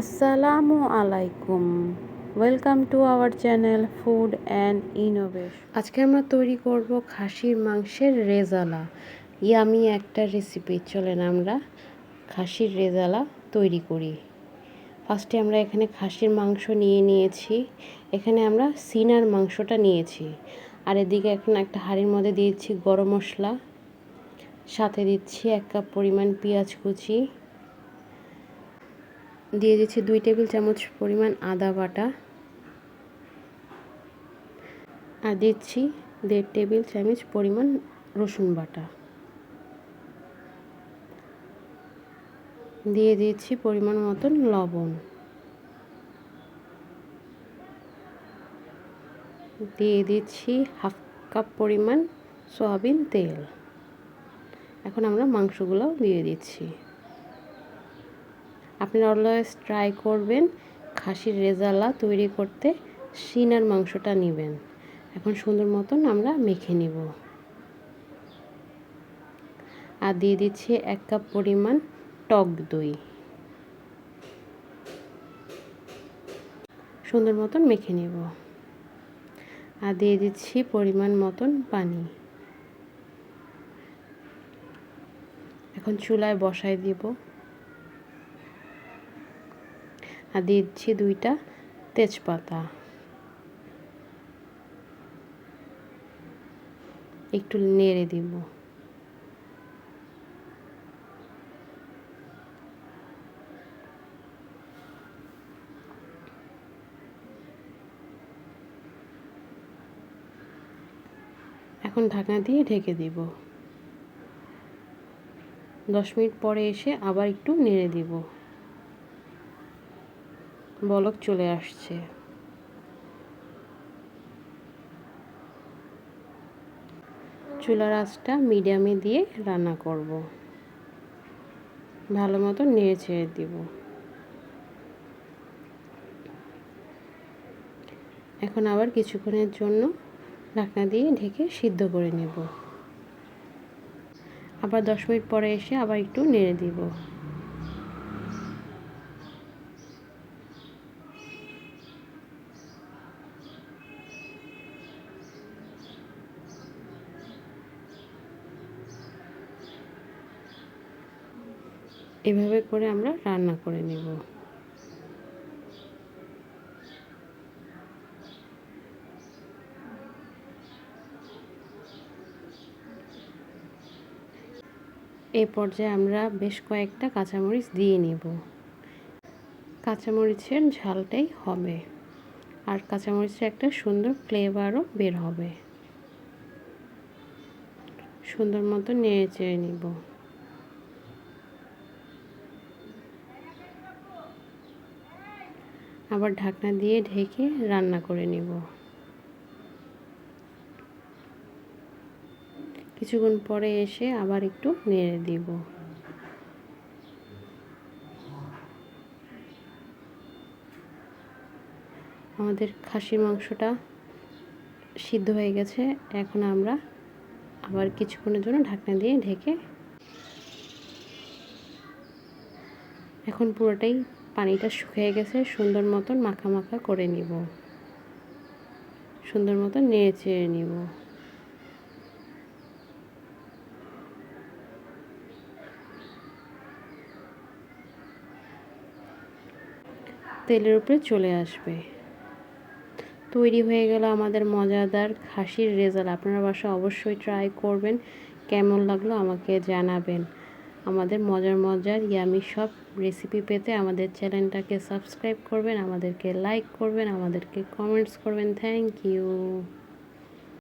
আসসালামু আলাইকুম, welcome to our channel food and innovation. আজকে আমরা তৈরি করব খাসির মাংসের রেজালা। ইয়ামি একটা রেসিপি। চলেন আমরা খাসির রেজালা তৈরি করি। ফার্স্টে আমরা এখানে খাসির মাংস নিয়েছি। এখানে আমরা সিনার মাংসটা নিয়েছি। আর এদিকে এখন একটা হাঁড়ির মধ্যে দিয়েছি গরম মশলা, সাথে দিচ্ছি 1 কাপ পরিমাণ পেঁয়াজ কুচি, দিয়ে দিচ্ছি 2 টেবিল চামচ পরিমাণ আদা বাটা, আর দিচ্ছি 1.5 টেবিল চামচ পরিমাণ রসুন বাটা, দিয়ে দিচ্ছি পরিমাণ মতন লবণ, দিয়ে দিচ্ছি 1/2 কাপ পরিমাণ সয়াবিন তেল। এখন আমরা মাংসগুলো দিয়ে দিচ্ছি। আপনারা অলওয়েজ ট্রাই করবেন খাসির রেজালা তৈরি করতে সিনার মাংসটা নেবেন। এখন সুন্দর মতন আমরা মেখে নিব। আর দিয়ে দিচ্ছি 1 কাপ পরিমাণ টক দই, সুন্দর মতন মেখে নেব। আর দিয়ে দিচ্ছি পরিমাণ মতন পানি। এখন চুলায় বসায় দিব। আর দিচ্ছি 2টা তেজপাতা, একটু নেড়ে দিব। এখন ঢাকনা দিয়ে ঢেকে দিব। 10 মিনিট পরে এসে আবার একটু নেড়ে দিব। বলক চলে আসছে। চুলার আঁচটা মিডিয়ামে দিয়ে রান্না করব। ভালো মতো নেড়ে ছেড়ে দিব। এখন আবার কিছুক্ষণের জন্য ঢাকনা দিয়ে ঢেকে সিদ্ধ করে নেব। আবার 10 মিনিট পরে এসে আবার একটু নেড়ে দিব। এভাবে করে আমরা রান্না করে নেব। এই পর্যায়ে আমরা বেশ কয়েকটা কাঁচামরিচ দিয়ে নেব। কাঁচামরিচের ঝালটাই হবে, আর কাঁচামরিচের একটা সুন্দর ফ্লেভারও বের হবে। সুন্দর মতো নেড়ে চেড়ে নিব। আবার ঢাকনা দিয়ে ঢেকে রান্না করে নিব। কিছুক্ষণ পরে এসে আবার একটু নেড়ে দিব। আমাদের খাসির মাংসটা সিদ্ধ হয়ে গেছে। এখন আমরা আবার কিছুক্ষণের জন্য ঢাকনা দিয়ে ঢেকে, এখন পুরোটাই পানিটা শুকিয়ে গেছে। সুন্দর মতন মাখা মাখা করে নিব। সুন্দর মতন নেড়ে চেড়ে নিব। তেলের উপরে চলে আসবে। তৈরি হয়ে গেল আমাদের মজাদার খাসির রেজালা। আপনারা বাসায় অবশ্যই ট্রাই করবেন। কেমন লাগলো আমাকে জানাবেন। আমাদের মজার ইয়ামি সব রেসিপি পেতে আমাদের চ্যানেলটাকে সাবস্ক্রাইব করবেন, আমাদেরকে লাইক করবেন, আমাদেরকে কমেন্টস করবেন। Thank you.